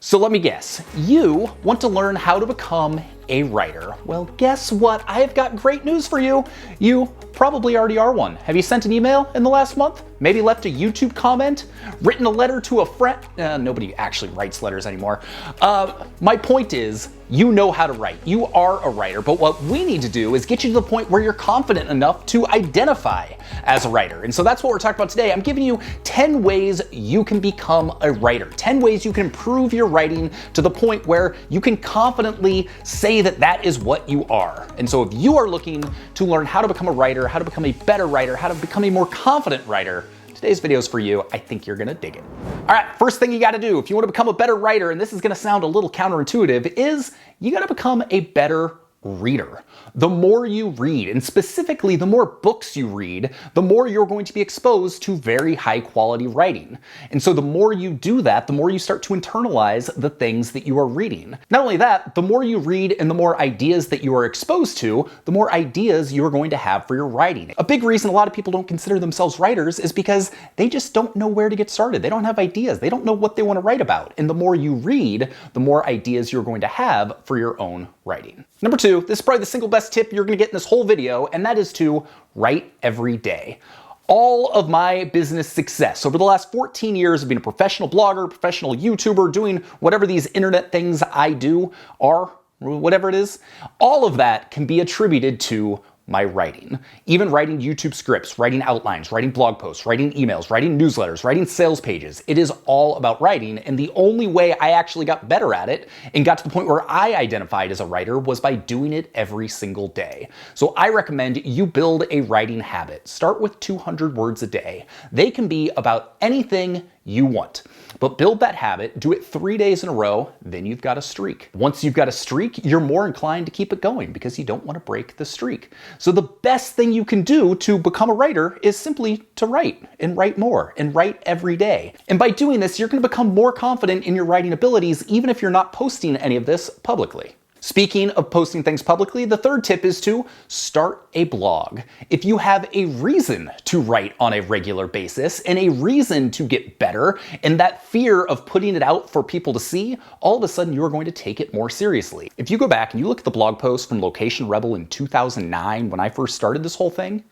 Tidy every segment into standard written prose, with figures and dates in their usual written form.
So let me guess, you want to learn how to become a writer. Well, guess what? I've got great news for you. You probably already are one. Have you sent an email in the last month? Maybe left a YouTube comment? Written a letter to a friend? Nobody actually writes letters anymore. My point is, you know how to write. You are a writer, but what we need to do is get you to the point where you're confident enough to identify as a writer. And so that's what we're talking about today. I'm giving you 10 ways you can become a writer, 10 ways you can improve your writing to the point where you can confidently say that that is what you are. And so if you are looking to learn how to become a writer, how to become a better writer, how to become a more confident writer, today's video is for you. I think you're gonna dig it. All right, first thing you gotta do if you wanna become a better writer, and this is gonna sound a little counterintuitive, is you gotta become a better reader. The more you read, and specifically the more books you read, the more you're going to be exposed to very high quality writing. And so the more you do that, the more you start to internalize the things that you are reading. Not only that, the more you read and the more ideas that you are exposed to, the more ideas you're going to have for your writing. A big reason a lot of people don't consider themselves writers is because they just don't know where to get started. They don't have ideas. They don't know what they want to write about. And the more you read, the more ideas you're going to have for your own writing. Number two, this is probably the single best tip you're gonna get in this whole video, and that is to write every day. All of my business success over the last 14 years of being a professional blogger, professional YouTuber, doing whatever these internet things I do are, whatever it is, all of that can be attributed to my writing. Even writing YouTube scripts, writing outlines, writing blog posts, writing emails, writing newsletters, writing sales pages. It is all about writing, and the only way I actually got better at it and got to the point where I identified as a writer was by doing it every single day. So I recommend you build a writing habit. Start with 200 words a day. They can be about anything you want. But build that habit, do it 3 days in a row, then you've got a streak. Once you've got a streak, you're more inclined to keep it going because you don't want to break the streak. So the best thing you can do to become a writer is simply to write and write more and write every day. And by doing this, you're going to become more confident in your writing abilities, even if you're not posting any of this publicly. Speaking of posting things publicly, the third tip is to start a blog. If you have a reason to write on a regular basis and a reason to get better, and that fear of putting it out for people to see, all of a sudden you're going to take it more seriously. If you go back and you look at the blog post from Location Rebel in 2009, when I first started this whole thing, it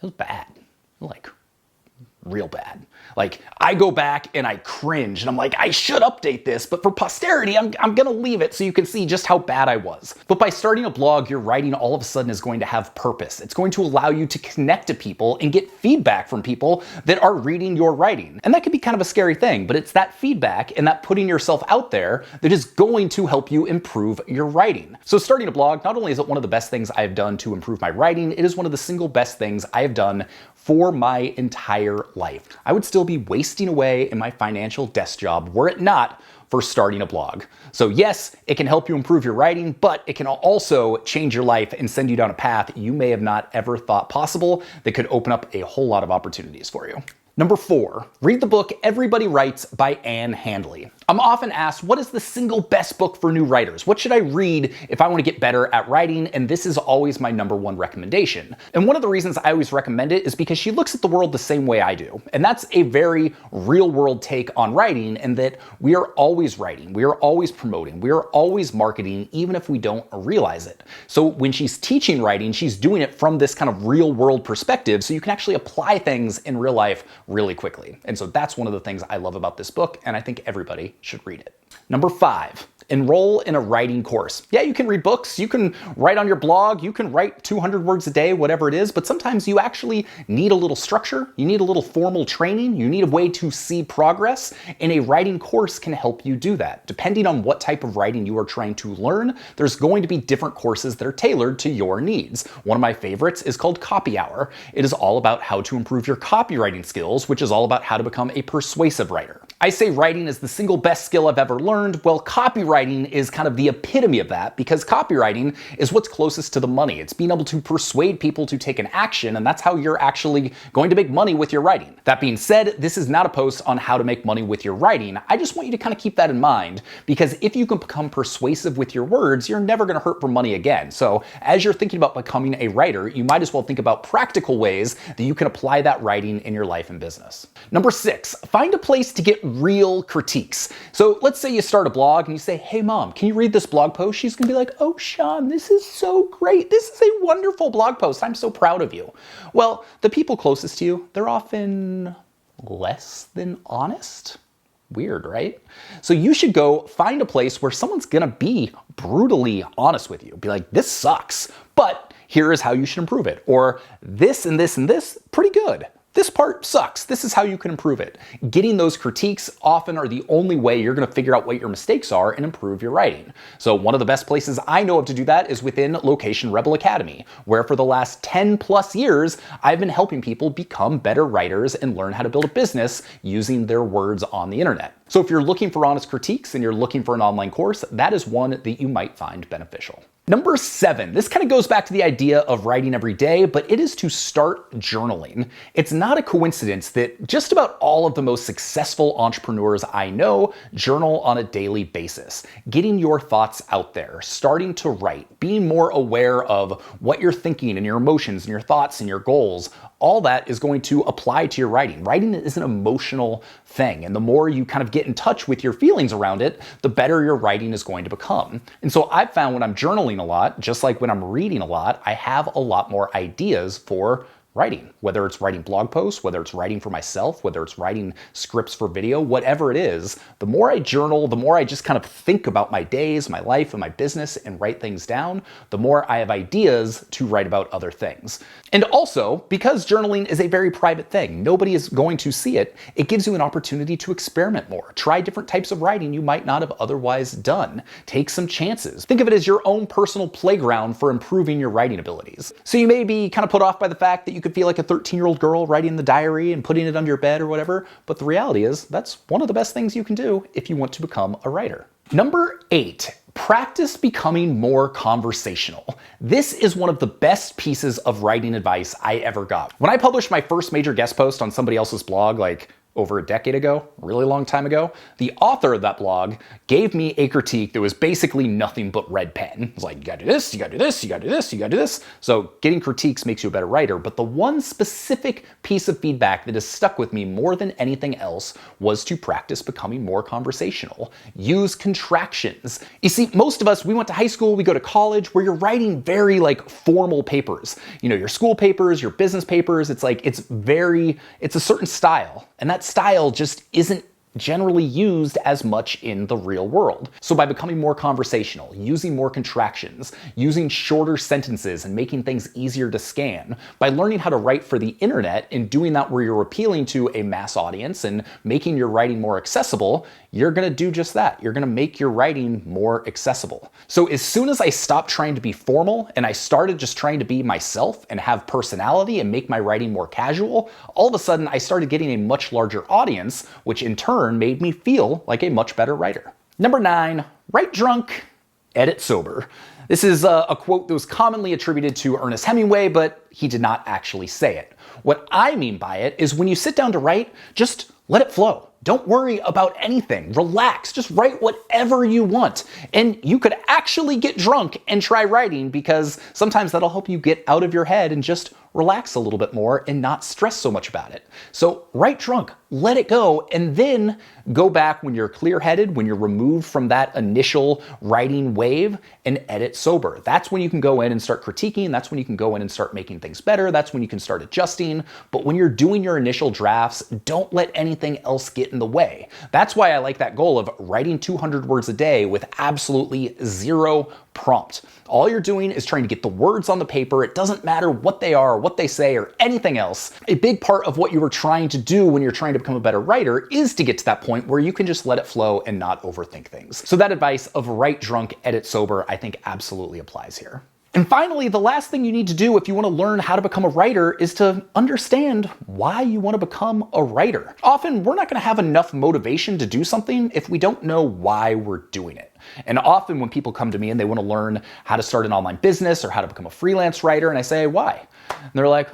was bad. Like, real bad. Like, I go back and I cringe and I'm like, I should update this, but for posterity, I'm gonna leave it so you can see just how bad I was. But by starting a blog, your writing all of a sudden is going to have purpose. It's going to allow you to connect to people and get feedback from people that are reading your writing. And that can be kind of a scary thing, but it's that feedback and that putting yourself out there that is going to help you improve your writing. So starting a blog, not only is it one of the best things I've done to improve my writing, it is one of the single best things I have done for my entire life. I would still be wasting away in my financial desk job were it not for starting a blog. So yes, it can help you improve your writing, but it can also change your life and send you down a path you may have not ever thought possible that could open up a whole lot of opportunities for you. Number 4, read the book Everybody Writes by Anne Handley. I'm often asked, what is the single best book for new writers? What should I read if I want to get better at writing? And this is always my number 1 recommendation. And one of the reasons I always recommend it is because she looks at the world the same way I do. And that's a very real world take on writing, and that we are always writing, we are always promoting, we are always marketing, even if we don't realize it. So when she's teaching writing, she's doing it from this kind of real world perspective, so you can actually apply things in real life really quickly. And so that's one of the things I love about this book, and I think everybody should read it. Number 5, enroll in a writing course. Yeah, you can read books, you can write on your blog, you can write 200 words a day, whatever it is, but sometimes you actually need a little structure, you need a little formal training, you need a way to see progress, and a writing course can help you do that. Depending on what type of writing you are trying to learn, there's going to be different courses that are tailored to your needs. One of my favorites is called Copyhour. It is all about how to improve your copywriting skills, which is all about how to become a persuasive writer. I say writing is the single best skill I've ever learned. Well, copywriting is kind of the epitome of that, because copywriting is what's closest to the money. It's being able to persuade people to take an action, and that's how you're actually going to make money with your writing. That being said, this is not a post on how to make money with your writing. I just want you to kind of keep that in mind, because if you can become persuasive with your words, you're never going to hurt for money again. So as you're thinking about becoming a writer, you might as well think about practical ways that you can apply that writing in your life and business. Number 6, find a place to get real critiques. So let's say you start a blog and you say, hey mom, can you read this blog post? She's gonna be like, oh Sean, this is so great. This is a wonderful blog post. I'm so proud of you. Well, the people closest to you, they're often less than honest. Weird, right? So you should go find a place where someone's gonna be brutally honest with you. Be like, this sucks, but here is how you should improve it. Or this and this and this, pretty good. This part sucks. This is how you can improve it. Getting those critiques often are the only way you're gonna figure out what your mistakes are and improve your writing. So one of the best places I know of to do that is within Location Rebel Academy, where for the last 10 plus years, I've been helping people become better writers and learn how to build a business using their words on the internet. So if you're looking for honest critiques and you're looking for an online course, that is one that you might find beneficial. Number 7, this kind of goes back to the idea of writing every day, but it is to start journaling. It's not a coincidence that just about all of the most successful entrepreneurs I know journal on a daily basis. Getting your thoughts out there, starting to write, being more aware of what you're thinking and your emotions and your thoughts and your goals, all that is going to apply to your writing. Writing is an emotional thing, and the more you kind of get in touch with your feelings around it, the better your writing is going to become. And so I've found when I'm journaling a lot, just like when I'm reading a lot, I have a lot more ideas for writing, whether it's writing blog posts, whether it's writing for myself, whether it's writing scripts for video, whatever it is, the more I journal, the more I just kind of think about my days, my life, and my business and write things down, the more I have ideas to write about other things. And also, because journaling is a very private thing, nobody is going to see it, it gives you an opportunity to experiment more. Try different types of writing you might not have otherwise done. Take some chances. Think of it as your own personal playground for improving your writing abilities. So you may be kind of put off by the fact that you could feel like a 13-year-old girl writing the diary and putting it under your bed or whatever, but the reality is that's one of the best things you can do if you want to become a writer. Number 8, practice becoming more conversational. This is one of the best pieces of writing advice I ever got. When I published my first major guest post on somebody else's blog, like over a decade ago, really long time ago, the author of that blog gave me a critique that was basically nothing but red pen. It was like, you gotta do this, you gotta do this, you gotta do this, you gotta do this. So getting critiques makes you a better writer, but the one specific piece of feedback that has stuck with me more than anything else was to practice becoming more conversational. Use contractions. You see, most of us, we went to high school, we go to college, where you're writing very like formal papers. You know, your school papers, your business papers, it's like, it's a certain style. And that style just isn't generally used as much in the real world. So by becoming more conversational, using more contractions, using shorter sentences and making things easier to scan, by learning how to write for the internet and doing that where you're appealing to a mass audience and making your writing more accessible, you're gonna do just that. You're gonna make your writing more accessible. So as soon as I stopped trying to be formal and I started just trying to be myself and have personality and make my writing more casual, all of a sudden I started getting a much larger audience, which in turn made me feel like a much better writer. Number 9, write drunk, edit sober. This is a quote that was commonly attributed to Ernest Hemingway, but he did not actually say it. What I mean by it is when you sit down to write, just let it flow. Don't worry about anything. Relax. Just write whatever you want. And you could actually get drunk and try writing, because sometimes that'll help you get out of your head and just relax a little bit more and not stress so much about it. So write drunk, let it go, and then go back when you're clear-headed, when you're removed from that initial writing wave, and edit sober. That's when you can go in and start critiquing. That's when you can go in and start making things better. That's when you can start adjusting. But when you're doing your initial drafts, don't let anything else get in the way. That's why I like that goal of writing 200 words a day with absolutely zero prompt. All you're doing is trying to get the words on the paper. It doesn't matter what they are, what they say, or anything else. A big part of what you were trying to do when you're trying to become a better writer is to get to that point where you can just let it flow and not overthink things. So that advice of write drunk, edit sober, I think absolutely applies here. And finally, the last thing you need to do if you want to learn how to become a writer is to understand why you want to become a writer. Often, we're not going to have enough motivation to do something if we don't know why we're doing it. And often when people come to me and they want to learn how to start an online business or how to become a freelance writer, and I say, why? And they're like,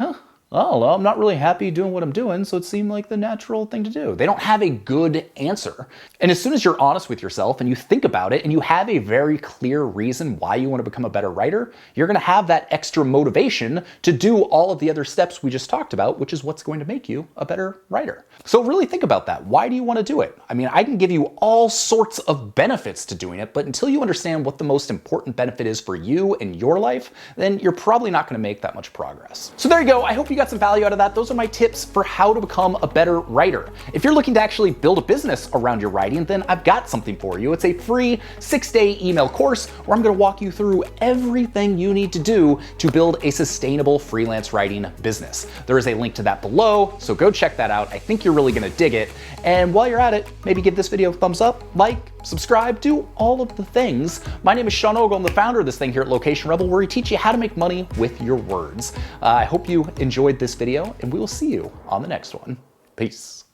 oh, well, I'm not really happy doing what I'm doing, so it seemed like the natural thing to do. They don't have a good answer. And as soon as you're honest with yourself and you think about it and you have a very clear reason why you want to become a better writer, you're going to have that extra motivation to do all of the other steps we just talked about, which is what's going to make you a better writer. So really think about that. Why do you want to do it? I mean, I can give you all sorts of benefits to doing it, but until you understand what the most important benefit is for you and your life, then you're probably not going to make that much progress. So there you go. I hope you got some value out of that. Those are my tips for how to become a better writer. If you're looking to actually build a business around your writing, then I've got something for you. It's a free 6-day email course where I'm going to walk you through everything you need to do to build a sustainable freelance writing business. There is a link to that below, so go check that out. I think you're really going to dig it. And while you're at it, maybe give this video a thumbs up, like, subscribe, do all of the things. My name is Sean Ogle. I'm the founder of this thing here at Location Rebel, where we teach you how to make money with your words. I hope you enjoyed this video, and we will see you on the next one. Peace.